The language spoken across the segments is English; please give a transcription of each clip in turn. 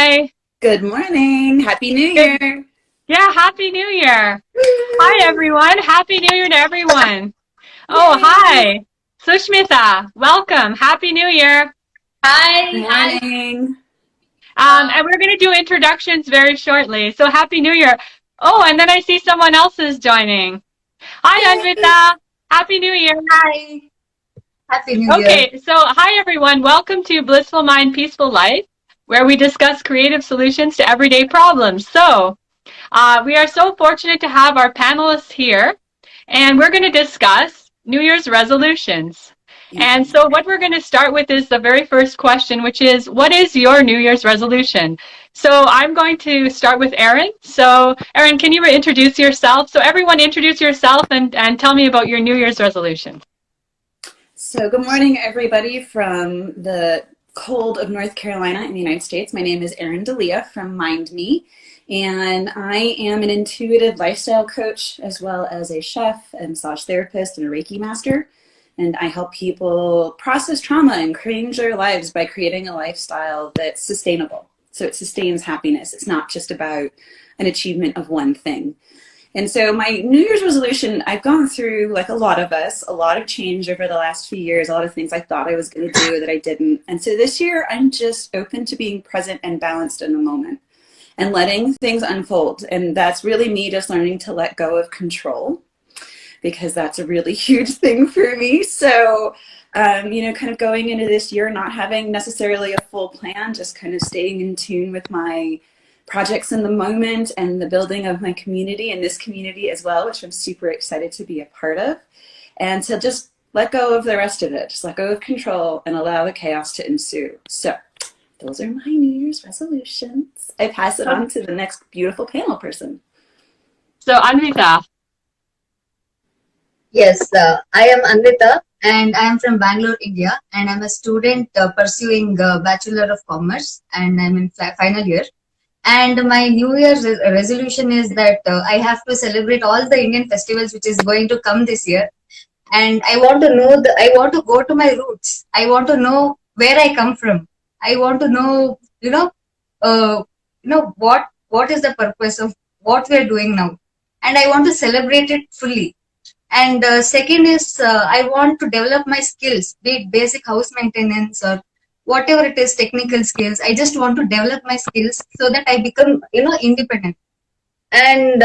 Hi. Good morning. Happy New Good. Year. Yeah, Happy New Year. Hi, Woo! everyone. Happy New Year to everyone. Oh, Yay. hi. Sushmita, welcome. Happy New Year. Good Hi. morning. And we're going to do introductions very shortly. So Happy New Year. Oh, and then I see someone else is joining. Hi, Yay. Anvita. Happy New Year. Hi. Happy New Year. Okay, so hi, everyone. Welcome to Blissful Mind, Peaceful Life, where we discuss creative solutions to everyday problems. So, we are so fortunate to have our panelists here, and we're going to discuss New Year's resolutions. And Mhm. so what we're going to start with is the very first question, which is, what is your New Year's resolution? So I'm going to start with Erin. So Erin, can you introduce yourself? So everyone introduce yourself and tell me about your New Year's resolution. So, good morning, everybody from the cold of North Carolina in the United States. My name is Erin D'Elia from Mind Me, and I am an intuitive lifestyle coach as well as a chef, a massage therapist, and a Reiki master. And I help people process trauma and change their lives by creating a lifestyle that's sustainable. So it sustains happiness. It's not just about an achievement of one thing. And so my New Year's resolution, I've gone through, like a lot of us, a lot of change over the last few years, a lot of things I thought I was going to do that I didn't. And so this year, I'm just open to being present and balanced in the moment and letting things unfold. And that's really me just learning to let go of control, because that's a really huge thing for me. So, kind of going into this year, not having necessarily a full plan, just kind of staying in tune with my projects in the moment and the building of my community and this community as well, which I'm super excited to be a part of. And to just let go of the rest of it, just let go of control and allow the chaos to ensue. So those are my New Year's resolutions. I pass it on to the next beautiful panel person. So Anvita. Yes, I am Anvita and I am from Bangalore, India, and I'm a student pursuing Bachelor of Commerce, and I'm in final year. And my New Year's resolution is that I have to celebrate all the Indian festivals which is going to come this year. And I want to know I want to go to my roots. I want to know where I come from. I want to know, what is the purpose of what we are doing now, and I want to celebrate it fully. And second is I want to develop my skills, be it basic house maintenance or whatever it is, technical skills. I just want to develop my skills so that I become, independent. And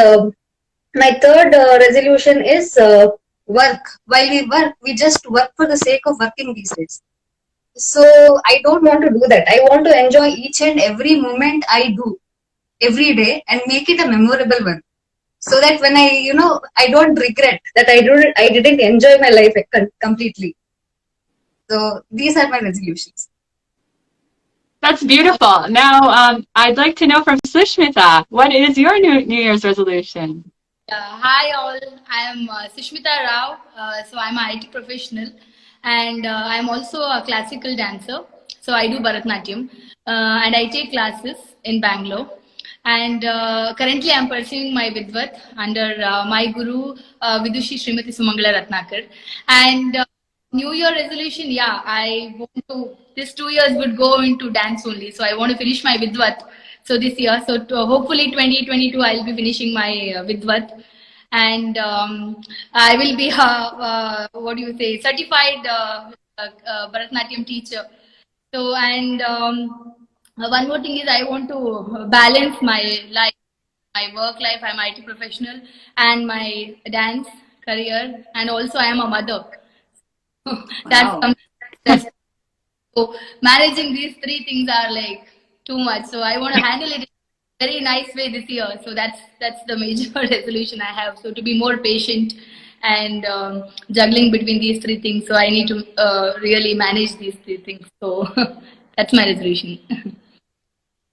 my third resolution is work. While we work, we just work for the sake of working these days. So I don't want to do that. I want to enjoy each and every moment I do every day and make it a memorable one, so that when I don't regret that I didn't enjoy my life completely. So these are my resolutions. That's beautiful. Now, I'd like to know from Sushmita, what is your New Year's resolution? Hi all, I am Sushmita Rao. So I'm an IT professional, and I'm also a classical dancer. So I do Bharatnatyam, and I take classes in Bangalore. And currently I'm pursuing my Vidvat under my guru Vidushi Srimati Sumangala Ratnakar. And New Year resolution, yeah, I want to, this 2 years would go into dance only. So I want to finish my Vidvat. So this year, so hopefully 2022, I'll be finishing my Vidvat, and I will be what do you say, certified Bharatnatyam teacher. So, and one more thing is I want to balance my life, my work life. I'm IT professional and my dance career, and also I am a mother. That's Wow. something that's, so managing these three things are like too much. So I want to handle it in a very nice way this year. So that's the major resolution I have. So to be more patient and juggling between these three things. So I need to really manage these three things. So that's my resolution.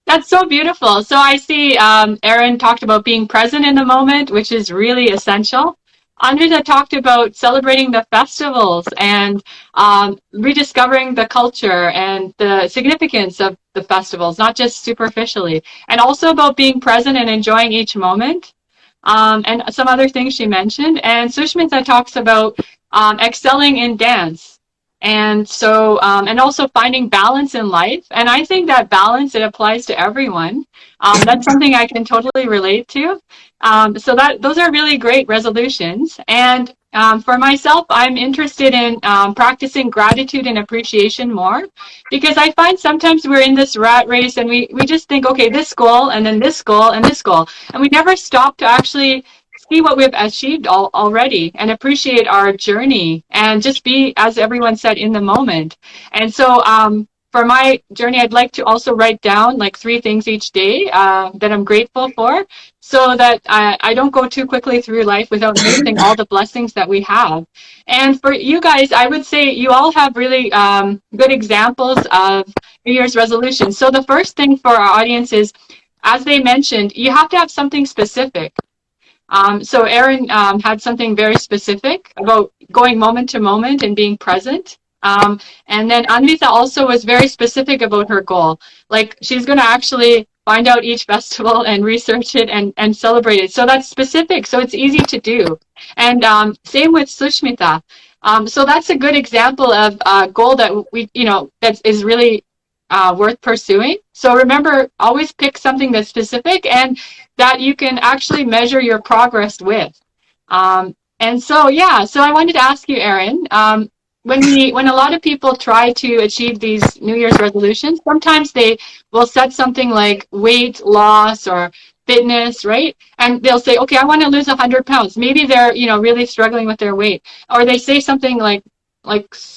That's so beautiful. So I see Erin talked about being present in the moment, which is really essential. Anvita talked about celebrating the festivals and rediscovering the culture and the significance of the festivals, not just superficially, and also about being present and enjoying each moment. And some other things she mentioned. And Sushmita talks about excelling in dance. And so, and also finding balance in life. And I think that balance, it applies to everyone. That's something I can totally relate to. So those are really great resolutions. And for myself, I'm interested in practicing gratitude and appreciation more, because I find sometimes we're in this rat race and we just think, okay, this goal and then this goal and this goal. And we never stop to actually see what we've achieved already and appreciate our journey and just be, as everyone said, in the moment. And so for my journey, I'd like to also write down like 3 things each day that I'm grateful for, so that I don't go too quickly through life without noticing all the blessings that we have. And for you guys, I would say you all have really good examples of New Year's resolutions. So the first thing for our audience is, as they mentioned, you have to have something specific. So Erin had something very specific about going moment to moment and being present. And then Anvita also was very specific about her goal. Like, she's going to actually find out each festival and research it and celebrate it. So that's specific. So it's easy to do. And same with Sushmita. So that's a good example of a goal that that is really worth pursuing. So remember, always pick something that's specific and that you can actually measure your progress with. And so, yeah, so I wanted to ask you, Erin, when a lot of people try to achieve these New Year's resolutions, sometimes they will set something like weight loss or fitness, right? And they'll say, okay, I want to lose 100 pounds. Maybe they're, really struggling with their weight. Or they say something like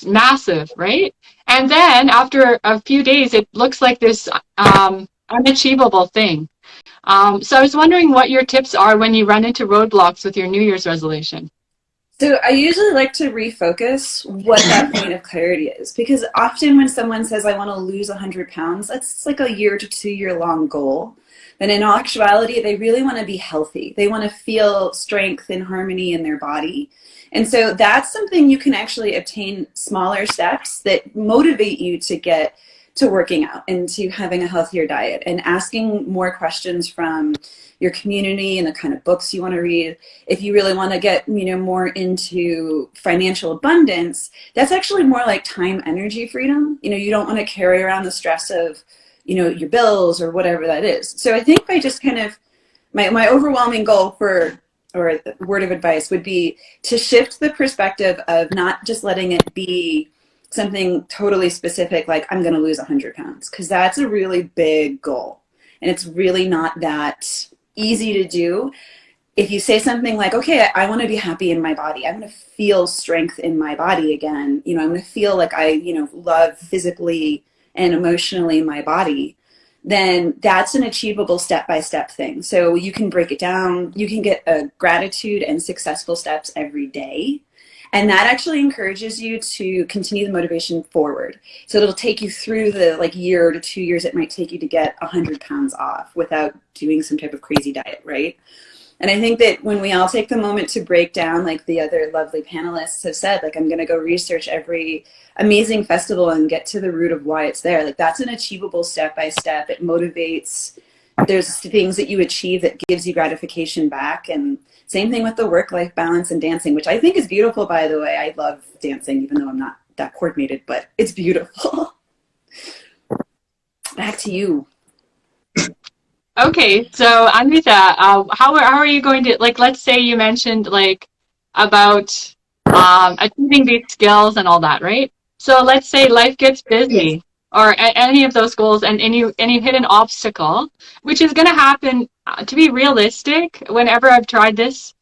massive, right? And then after a few days, it looks like this unachievable thing. So I was wondering what your tips are when you run into roadblocks with your New Year's resolution. So I usually like to refocus what that point of clarity is, because often when someone says, I want to lose 100 pounds, that's like a year to 2 year long goal. And in all actuality, they really want to be healthy. They want to feel strength and harmony in their body. And so that's something you can actually obtain smaller steps that motivate you to get to working out and to having a healthier diet and asking more questions from your community and the kind of books you want to read. If you really want to get more into financial abundance, that's actually more like time energy freedom. You don't want to carry around the stress of your bills or whatever that is. So I think by just kind of my overwhelming goal or word of advice would be to shift the perspective of not just letting it be something totally specific, like I'm going to lose 100 pounds, because that's a really big goal. And it's really not that easy to do. If you say something like, okay, I want to be happy in my body. I'm going to feel strength in my body again. I'm going to feel like I, love physically and emotionally my body. Then that's an achievable step-by-step thing. So you can break it down. You can get a gratitude and successful steps every day. And that actually encourages you to continue the motivation forward. So it'll take you through the year to 2 years it might take you to get 100 pounds off without doing some type of crazy diet, right? And I think that when we all take the moment to break down, like the other lovely panelists have said, I'm going to go research every amazing festival and get to the root of why it's there. That's an achievable step by step. It motivates. There's things that you achieve that gives you gratification back. And same thing with the work-life balance and dancing, which I think is beautiful, by the way. I love dancing, even though I'm not that coordinated, but it's beautiful. Back to you. Okay, so Anvita, how are you going to, let's say you mentioned about achieving these skills and all that, right? So let's say life gets busy. Yes. Or any of those goals, and you hit an obstacle, which is going to happen. To be realistic, whenever I've tried this,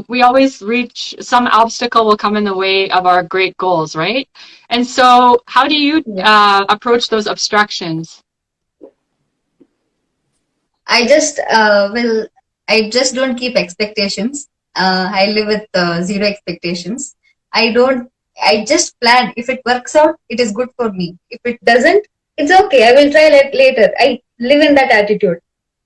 we always reach some obstacle will come in the way of our great goals, right? And so how do you approach those obstructions? I just I just don't keep expectations. I live with 0 expectations. I just plan. If it works out, it is good for me. If it doesn't, it's okay. I will try it later. I live in that attitude.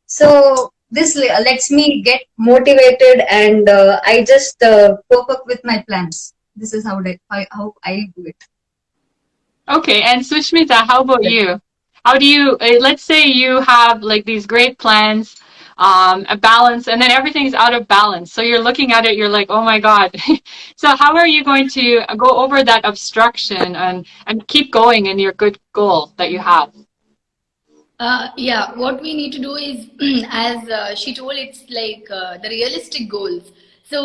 So this lets me get motivated, and I just cope up with my plans. This is how I do it. Okay, and Sushmita, how about you? How do you, let's say you have these great plans, a balance, and then everything's out of balance. So you're looking at it, you're like, oh my God. So how are you going to go over that obstruction and keep going in your good goal that you have? Yeah, what we need to do is, as she told, it's like the realistic goals. So,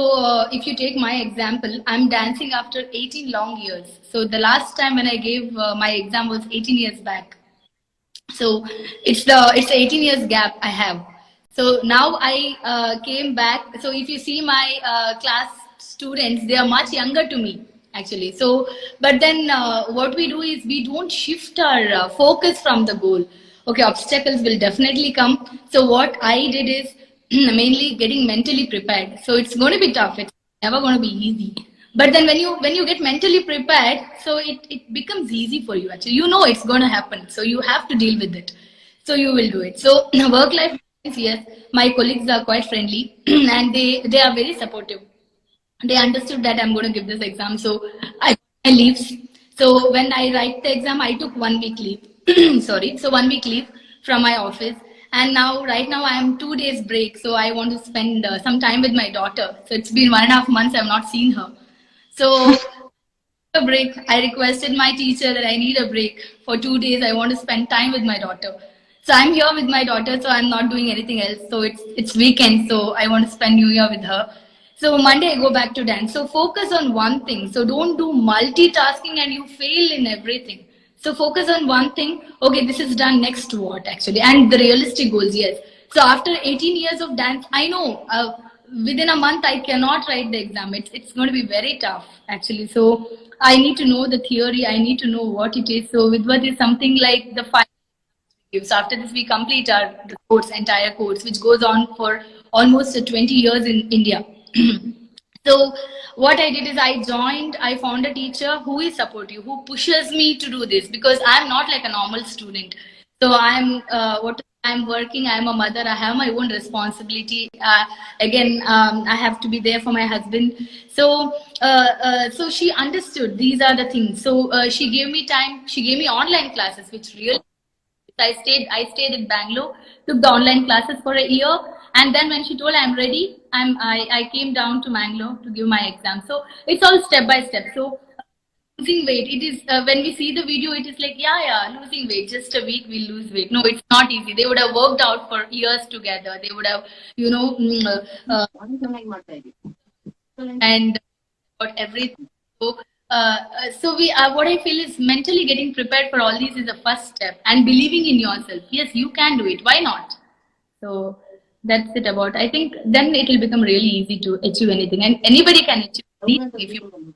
if you take my example, I'm dancing after 18 long years. So, the last time when I gave my exam was 18 years back. So it's 18 years gap I have. So now I came back. So if you see my class students, they are much younger to me actually. So but then what we do is we don't shift our focus from the goal. Okay, obstacles will definitely come. So what I did is mainly getting mentally prepared. So it's going to be tough. It's never going to be easy. But then when you get mentally prepared, so it becomes easy for you actually. You know it's going to happen. So you have to deal with it. So you will do it. So work life balance, yes, my colleagues are quite friendly and they are very supportive. They understood that I'm going to give this exam. So I got my leaves. So when I write the exam, I took 1 week leave. Sorry. So 1 week leave from my office. And now, right now, I am 2 days break. So I want to spend some time with my daughter. So it's been 1.5 months I've not seen her. So a break. I requested my teacher that I need a break for 2 days. I want to spend time with my daughter. So I'm here with my daughter, so I'm not doing anything else. So it's weekend, so I want to spend New Year with her. So Monday I go back to dance. So focus on one thing. So don't do multitasking and you fail in everything. So focus on one thing. Okay, this is done. Next what actually? And the realistic goals, yes. So after 18 years of dance, I know within a month I cannot write the exam. It's going to be very tough actually. So I need to know the theory. I need to know what it is. So Vidvat is something like the five. So after this, we complete our the course, entire course, which goes on for almost 20 years in India. So what I did is I found a teacher who is supportive, who pushes me to do this because I'm not like a normal student. So I'm working, I'm a mother, I have my own responsibility. Again, I have to be there for my husband. So she understood these are the things. So she gave me time, she gave me online classes, which really I stayed in Bangalore, took the online classes for a year, and then when she told I'm ready, I came down to Bangalore to give my exam. So it's all step by step. So losing weight, it is when we see the video, it is like yeah, losing weight, just a week we'll lose weight. No, it's not easy. They would have worked out for years together. They would have, and about everything. So, what I feel is mentally getting prepared for all these is the first step, and believing in yourself. Yes, you can do it. Why not? So that's it about. I think then it will become really easy to achieve anything, and anybody can achieve anything if you.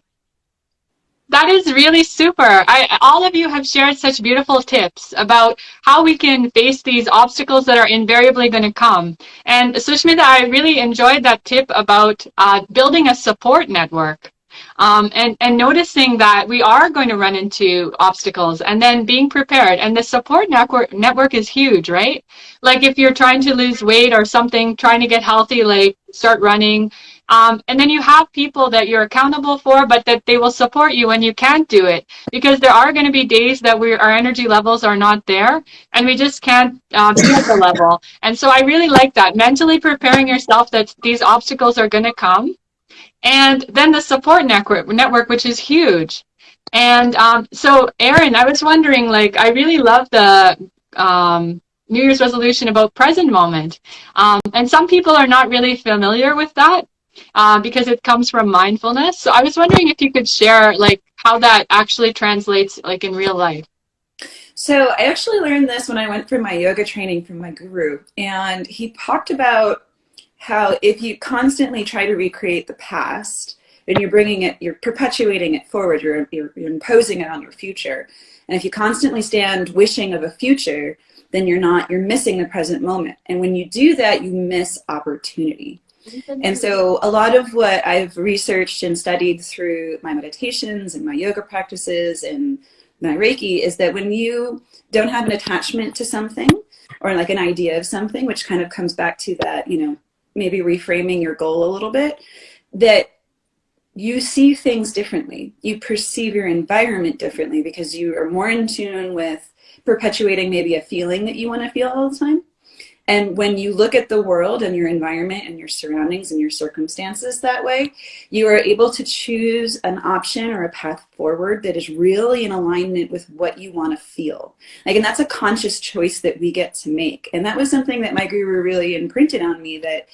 That is really super. All of you have shared such beautiful tips about how we can face these obstacles that are invariably going to come. And Sushmita, I really enjoyed that tip about building a support network. And noticing that we are going to run into obstacles and then being prepared. And the support network is huge, right? Like if you're trying to lose weight or something, trying to get healthy, like start running. And then you have people that you're accountable for, but that they will support you when you can't do it. Because there are going to be days that our energy levels are not there and we just can't be at the level. And so I really like that. Mentally preparing yourself that these obstacles are going to come. And then the support network, which is huge. And so, Erin, I was wondering, like, I really love the New Year's resolution about present moment. And some people are not really familiar with that because it comes from mindfulness. So I was wondering if you could share, like, how that actually translates, like, in real life. So I actually learned this when I went for my yoga training from my guru. And he talked about how if you constantly try to recreate the past, then you're perpetuating it forward, you're imposing it on your future. And if you constantly stand wishing of a future, then you're missing the present moment. And when you do that, you miss opportunity. And so a lot of what I've researched and studied through my meditations and my yoga practices and my Reiki is that when you don't have an attachment to something or like an idea of something, which kind of comes back to that, maybe reframing your goal a little bit, that you see things differently. You perceive your environment differently because you are more in tune with perpetuating maybe a feeling that you want to feel all the time. And when you look at the world and your environment and your surroundings and your circumstances that way, you are able to choose an option or a path forward that is really in alignment with what you want to feel. Like, and that's a conscious choice that we get to make. And that was something that my guru really imprinted on me, that,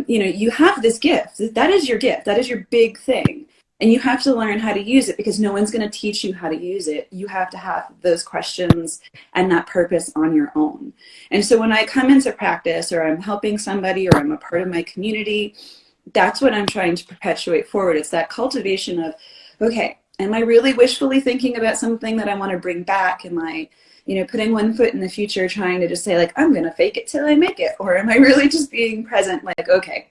you have this gift. That is your gift. That is your big thing. And you have to learn how to use it, because no one's going to teach you how to use it. You have to have those questions and that purpose on your own. And so when I come into practice, or I'm helping somebody, or I'm a part of my community, that's what I'm trying to perpetuate forward. It's that cultivation of, okay, am I really wishfully thinking about something that I want to bring back? Am I, putting one foot in the future, trying to just say, like, I'm going to fake it till I make it? Or am I really just being present, like, okay,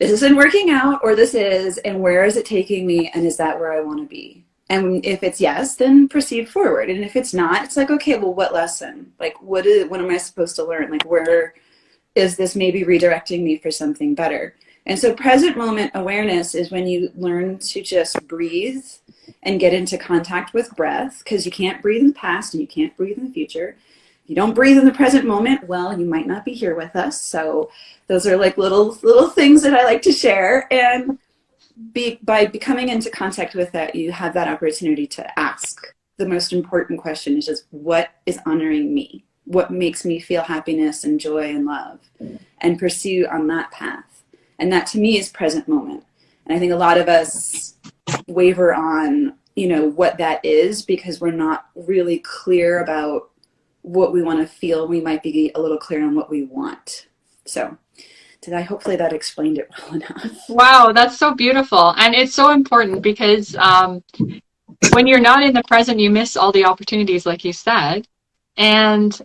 this isn't working out, or this is, and where is it taking me, and is that where I want to be? And if it's yes, then proceed forward. And if it's not, it's like, okay, well, what lesson? Like, what am I supposed to learn? Like, where is this maybe redirecting me for something better? And so present moment awareness is when you learn to just breathe and get into contact with breath, because you can't breathe in the past and you can't breathe in the future. If you don't breathe in the present moment, well, you might not be here with us. So those are like little things that I like to share. And by becoming into contact with that, you have that opportunity to ask the most important question, is just, what is honoring me? What makes me feel happiness and joy and love? And pursue on that path. And that to me is present moment. And I think a lot of us waver on, what that is, because we're not really clear about what we want to feel. We might be a little clear on what we want. So hopefully that explained it well enough. Wow, that's so beautiful. And it's so important, because when you're not in the present, you miss all the opportunities, like you said. And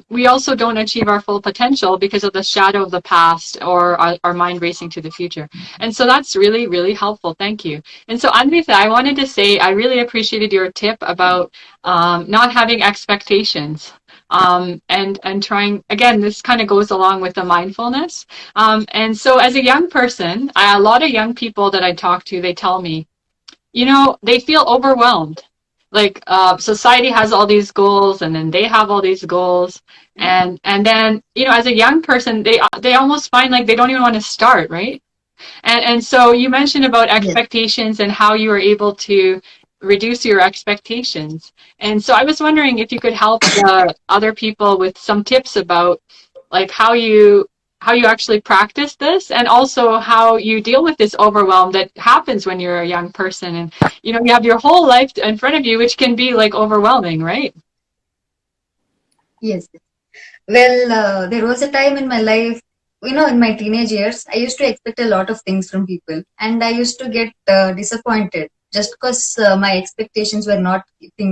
we also don't achieve our full potential because of the shadow of the past, or our mind racing to the future. And so that's really, really helpful. Thank you. And so, Anvita, I wanted to say I really appreciated your tip about not having expectations. And trying, again, this kind of goes along with the mindfulness. And so as a young person, a lot of young people that I talk to, they tell me, they feel overwhelmed. Like society has all these goals, and then they have all these goals, and then as a young person, they almost find like they don't even want to start, right? And so you mentioned about Yes. expectations and how you were able to reduce your expectations. And so I was wondering if you could help other people with some tips about like how you actually practice this, and also how you deal with this overwhelm that happens when you're a young person, and you have your whole life in front of you, which can be like overwhelming, right? Yes. Well, there was a time in my life, in my teenage years, I used to expect a lot of things from people, and I used to get disappointed just because my expectations were not keeping,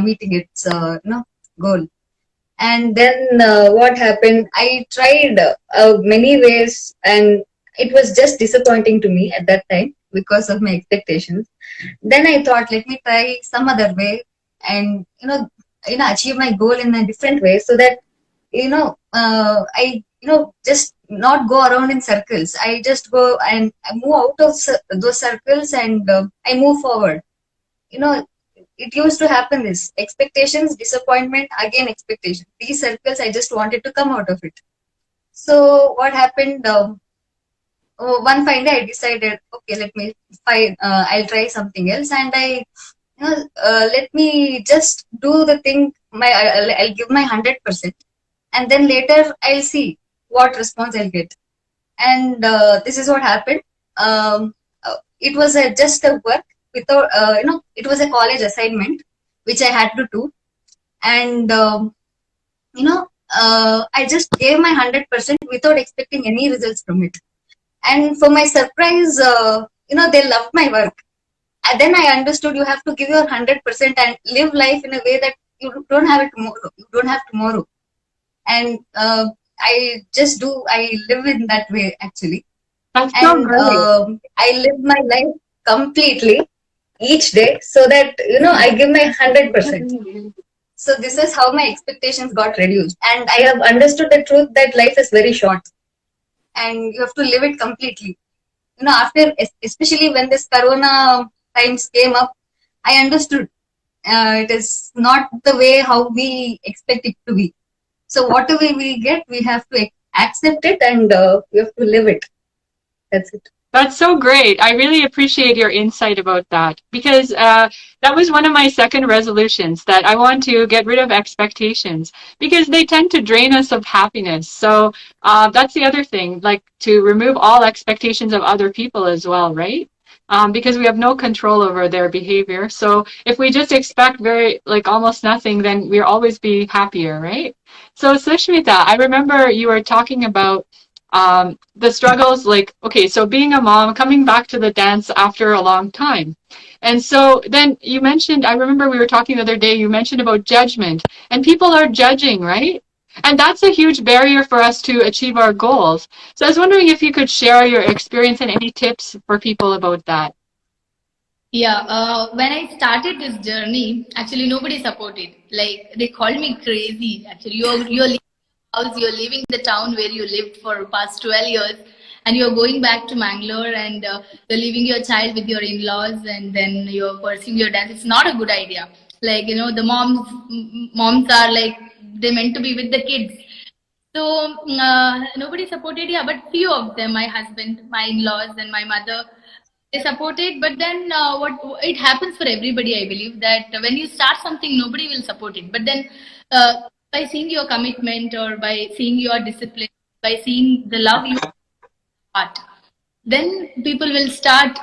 meeting its, goal. And then what happened? I tried many ways, and it was just disappointing to me at that time because of my expectations. Then I thought, let me try some other way, and achieve my goal in a different way, so that I just not go around in circles. I just go and I move out of those circles, and I move forward. It used to happen, this expectations, disappointment, again expectation. These circles, I just wanted to come out of it. So what happened? One fine day, I decided, okay, let me find. I'll try something else, and let me just do the thing. I'll give my 100%, and then later I'll see what response I'll get. And this is what happened. It was just a work without, it was a college assignment which I had to do, and I just gave my 100% without expecting any results from it. And for my surprise, they loved my work. And then I understood, you have to give your 100% and live life in a way that you don't have it tomorrow. You don't have tomorrow. And I live in that way, actually. That's so And great. I live my life completely each day, so that I give my 100%. So this is how my expectations got reduced, and I have understood the truth that life is very short, and you have to live it completely. After, especially when this Corona times came up, I understood it is not the way how we expect it to be. So whatever we get, we have to accept it, and we have to live it. That's it. That's so great. I really appreciate your insight about that because that was one of my second resolutions that I want to get rid of expectations because they tend to drain us of happiness. So that's the other thing, like to remove all expectations of other people as well, right? Because we have no control over their behavior. So if we just expect very, like almost nothing, then we'll always be happier, right? So Sushmita, I remember you were talking about the struggles, like, okay, so being a mom, coming back to the dance after a long time. And so then you mentioned, I remember we were talking the other day, you mentioned about judgment, and people are judging, right? And that's a huge barrier for us to achieve our goals. So I was wondering if you could share your experience and any tips for people about that. Yeah, when I started this journey, actually nobody supported. Like they called me crazy. Actually, you're leaving the house, you're leaving the town where you lived for past 12 years, and you're going back to Mangalore, and you're leaving your child with your in-laws, and then you're pursuing your dance. It's not a good idea. Like the moms are like they meant to be with the kids. So nobody supported, yeah, but few of them, my husband, my in-laws, and my mother, they supported. But then what it happens for everybody, I believe that when you start something, nobody will support it. But then by seeing your commitment or by seeing your discipline, by seeing the love you heart, then people will start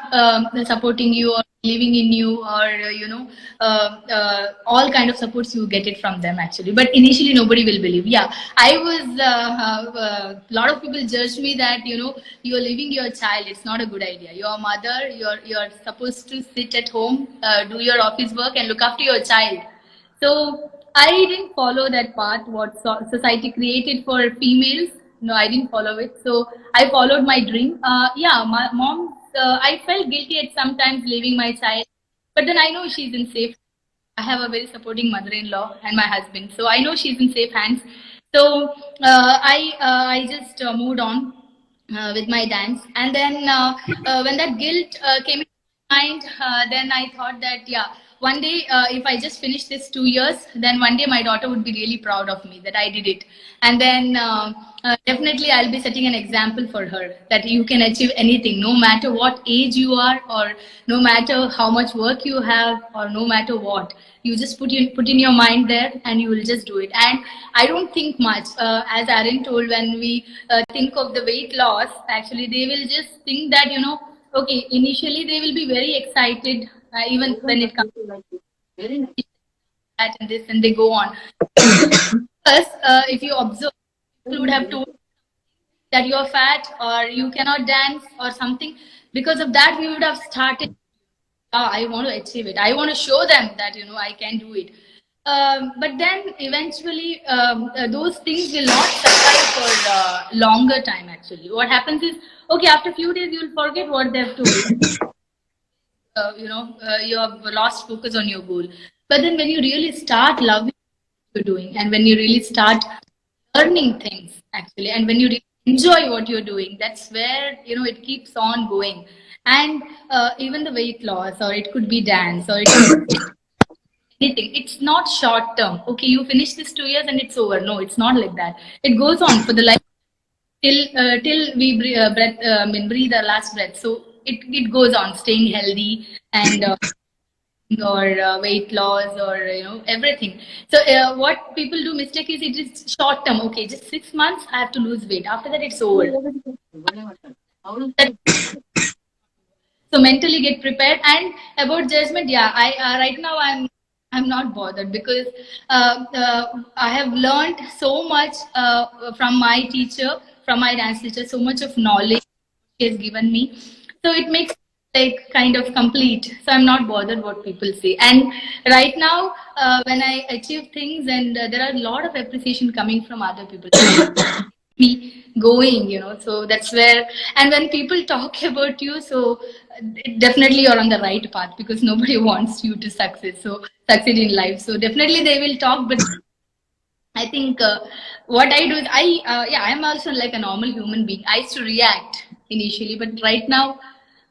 supporting you or believing in you, or all kind of supports you get it from them actually. But initially nobody will believe. Yeah, I was a lot of people judged me that you're leaving your child, it's not a good idea. You're a mother, you're supposed to sit at home, do your office work and look after your child. So I didn't follow that path what society created for females. No, I didn't follow it. So I followed my dream. Yeah, my mom. I felt guilty at sometimes leaving my child, but then I know she's in safe. I have a very supporting mother-in-law and my husband, so I know she's in safe hands. So I just moved on with my dance, and then when that guilt came in my mind, then I thought that yeah, one day if I just finish this 2 years, then one day my daughter would be really proud of me that I did it, and then definitely I'll be setting an example for her that you can achieve anything, no matter what age you are, or no matter how much work you have, or no matter what. You just put in your mind there, and you will just do it. And I don't think much. As Aaron told, when we think of the weight loss, actually they will just think that okay, initially they will be very excited, even when it comes to that and this, and they go on. Plus, if you observe, people would have told that you're fat or you cannot dance or something. Because of that, we would have started. I want to achieve it. I want to show them that I can do it. But then eventually, those things will not suffice for longer time. Actually, what happens is, okay, after a few days, you'll forget what they've told. You have lost focus on your goal. But then when you really start loving what you're doing, and when you really start learning things actually, and when you really enjoy what you're doing, that's where it keeps on going. And even the weight loss, or it could be dance, or it could be anything, it's not short term. Okay, you finish this 2 years and it's over. No, it's not like that. It goes on for the life till we breathe our last breath. So it goes on staying healthy, and or weight loss, or everything. So what people do mistake is it is short term. Okay, just 6 months I have to lose weight, after that it's over. So mentally get prepared. And about judgment, yeah, I right now I'm not bothered, because I have learned so much from my teacher, from my dance teacher, so much of knowledge she has given me. So it makes like kind of complete. So I'm not bothered what people say. And right now, when I achieve things, and there are a lot of appreciation coming from other people. Me going, so that's where. And when people talk about you, so definitely you're on the right path, because nobody wants you to succeed in life. So definitely they will talk, but I think what I do is yeah, I'm also like a normal human being. I used to react initially, but right now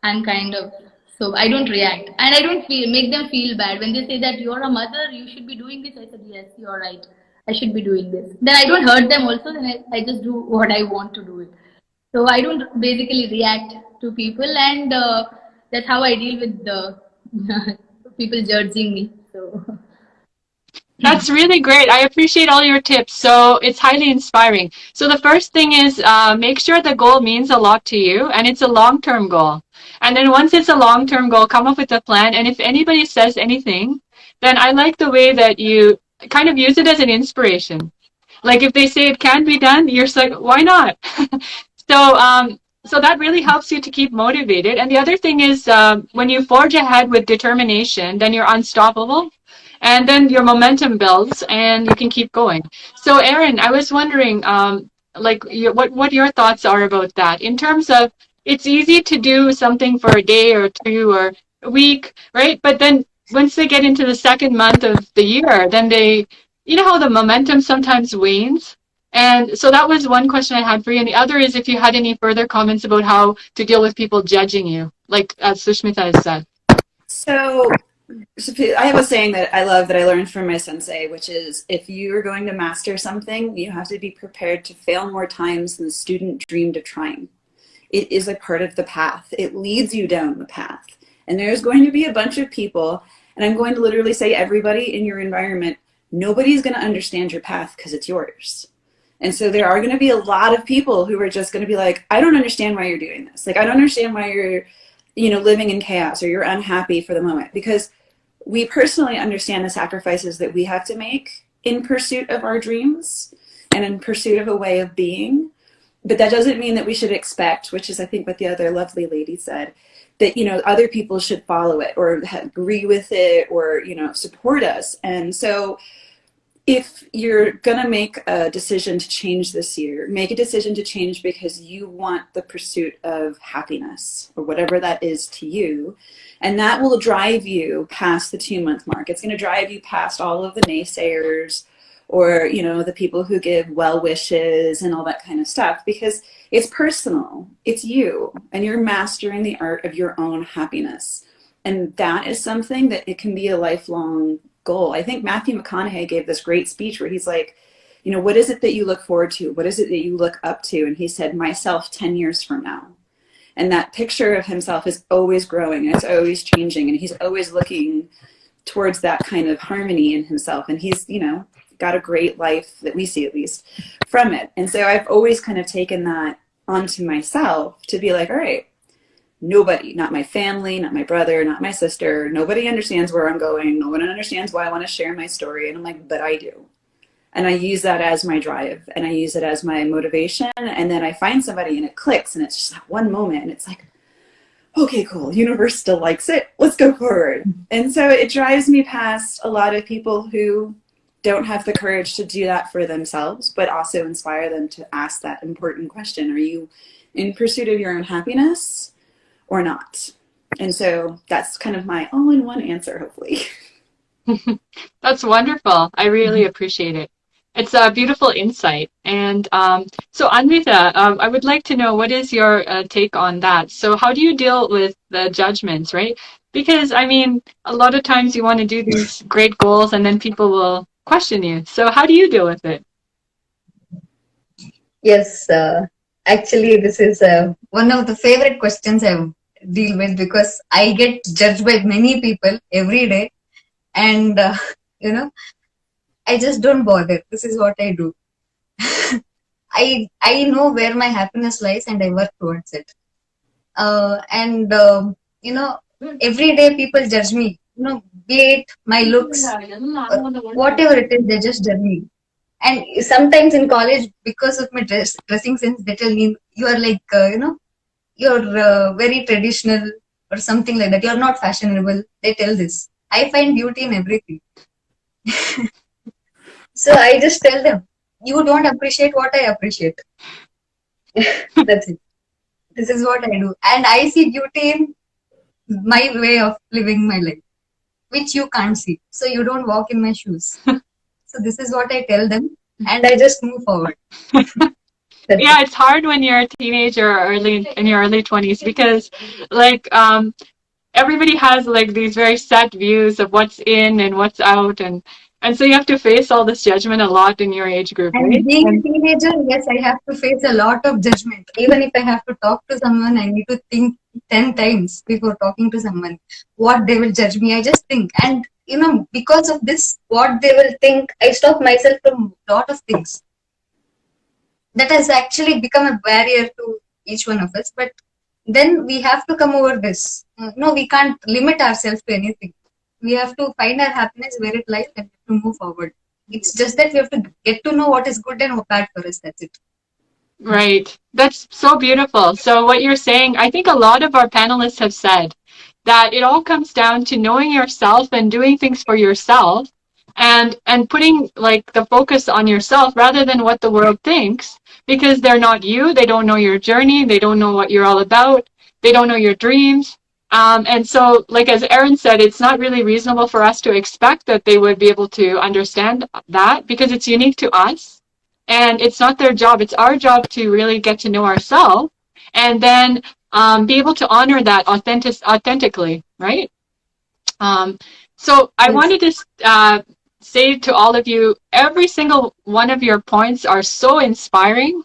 I'm kind of, so I don't react, and I don't make them feel bad when they say that you're a mother, you should be doing this. I said yes, you're right. I should be doing this. Then I don't hurt them also. Then I just do what I want to do it. So I don't basically react to people, and that's how I deal with the people judging me. So That's really great. I appreciate all your tips. So it's highly inspiring. So the first thing is make sure the goal means a lot to you and it's a long-term goal. And then once it's a long-term goal, come up with a plan. And if anybody says anything, then I like the way that you kind of use it as an inspiration. Like if they say it can be done, you're just like, why not? So that really helps you to keep motivated. And the other thing is when you forge ahead with determination, then you're unstoppable. And then your momentum builds and you can keep going. So Erin, I was wondering, what your thoughts are about that in terms of it's easy to do something for a day or two or a week, right? But then once they get into the second month of the year, then you know how the momentum sometimes wanes? And so that was one question I had for you. And the other is if you had any further comments about how to deal with people judging you, like as Sushmita has said. So I have a saying that I love that I learned from my sensei, which is if you are going to master something, you have to be prepared to fail more times than the student dreamed of trying. It is a part of the path. It leads you down the path. And there's going to be a bunch of people, and I'm going to literally say everybody in your environment, nobody's going to understand your path because it's yours. And so there are going to be a lot of people who are just going to be like, I don't understand why you're doing this. Like, I don't understand why you're, living in chaos or you're unhappy for the moment, because we personally understand the sacrifices that we have to make in pursuit of our dreams and in pursuit of a way of being. But that doesn't mean that we should expect, which is I think what the other lovely lady said, that other people should follow it or agree with it or support us. And so if you're going to make a decision to change this year, make a decision to change because you want the pursuit of happiness or whatever that is to you. And that will drive you past the 2-month mark. It's going to drive you past all of the naysayers or, the people who give well wishes and all that kind of stuff, because it's personal. It's you, and you're mastering the art of your own happiness. And that is something that it can be a lifelong goal. I think Matthew McConaughey gave this great speech where he's like, what is it that you look forward to? What is it that you look up to? And he said, myself 10 years from now. And that picture of himself is always growing and it's always changing. And he's always looking towards that kind of harmony in himself. And he's, got a great life that we see at least from it. And so I've always kind of taken that onto myself to be like, all right, nobody, not my family, not my brother, not my sister, nobody understands where I'm going. No one understands why I want to share my story. And I'm like, but I do. And I use that as my drive and I use it as my motivation. And then I find somebody and it clicks and it's just that one moment and it's like, okay, cool. Universe still likes it. Let's go forward. And so it drives me past a lot of people who don't have the courage to do that for themselves, but also inspire them to ask that important question. Are you in pursuit of your own happiness or not? And so that's kind of my all-in-one answer, hopefully. That's wonderful. I really appreciate it. It's a beautiful insight. And so Anvita, I would like to know, what is your take on that? So how do you deal with the judgments, right? Because, I mean, a lot of times you want to do these great goals and then people will question you. So how do you deal with it? Yes, actually, this is one of the favorite questions I deal with because I get judged by many people every day. And, I just don't bother. This is what I do. I know where my happiness lies and I work towards it. Every day people judge me, be it my looks, whatever it is, they just judge me. And sometimes in college, because of my dressing sense, they tell me, you are like, you're very traditional or something like that. You're not fashionable. They tell this. I find beauty in everything. So I just tell them, you don't appreciate what I appreciate. That's it. This is what I do. And I see beauty in my way of living my life, which you can't see. So you don't walk in my shoes. So this is what I tell them. And I just move forward. Yeah, it's hard when you're a teenager or in your early 20s because everybody has like these very set views of what's in and what's out, and And so you have to face all this judgment a lot in your age group, And right? being a teenager, yes, I have to face a lot of judgment. Even if I have to talk to someone, I need to think 10 times before talking to someone. What they will judge me, I just think. And, because of this, what they will think, I stop myself from a lot of things. That has actually become a barrier to each one of us. But then we have to come over this. No, we can't limit ourselves to anything. We have to find our happiness where it lies and to move forward. It's just that we have to get to know what is good and what bad for us. That's it. Right. That's so beautiful. So what you're saying, I think a lot of our panelists have said that it all comes down to knowing yourself and doing things for yourself and putting like the focus on yourself rather than what the world thinks, because they're not you, they don't know your journey, they don't know what you're all about, they don't know your dreams. And so, like as Erin said, it's not really reasonable for us to expect that they would be able to understand that because it's unique to us. And it's not their job. It's our job to really get to know ourselves and then be able to honor that authentically, right? So I Yes. wanted to say to all of you, every single one of your points are so inspiring.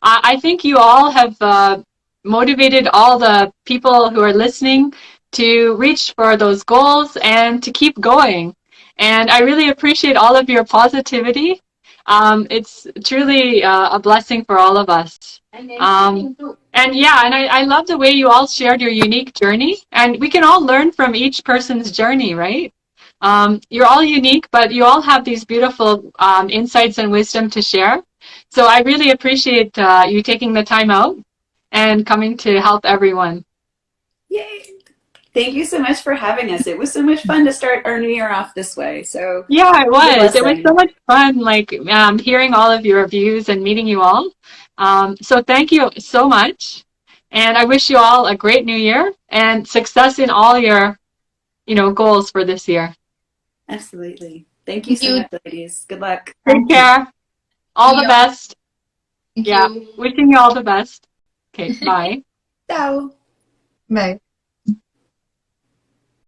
I think you all have motivated all the people who are listening to reach for those goals and to keep going. And I really appreciate all of your positivity. It's truly a blessing for all of us. And yeah, and I love the way you all shared your unique journey. And we can all learn from each person's journey, right? You're all unique, but you all have these beautiful insights and wisdom to share. So I really appreciate you taking the time out and coming to help everyone. Yay! Thank you so much for having us. It was so much fun to start our new year off this way. So Yeah, it it's a was. It was so blessing. much fun, like hearing all of your views and meeting you all. So thank you so much. And I wish you all a great new year and success in all your, goals for this year. Absolutely. Thank you Thank so you. much, ladies. Good luck. Take Thank you. care. All See the you all. best. Thank Yeah. you. Wishing you all the best. Okay, bye. Ciao. Bye.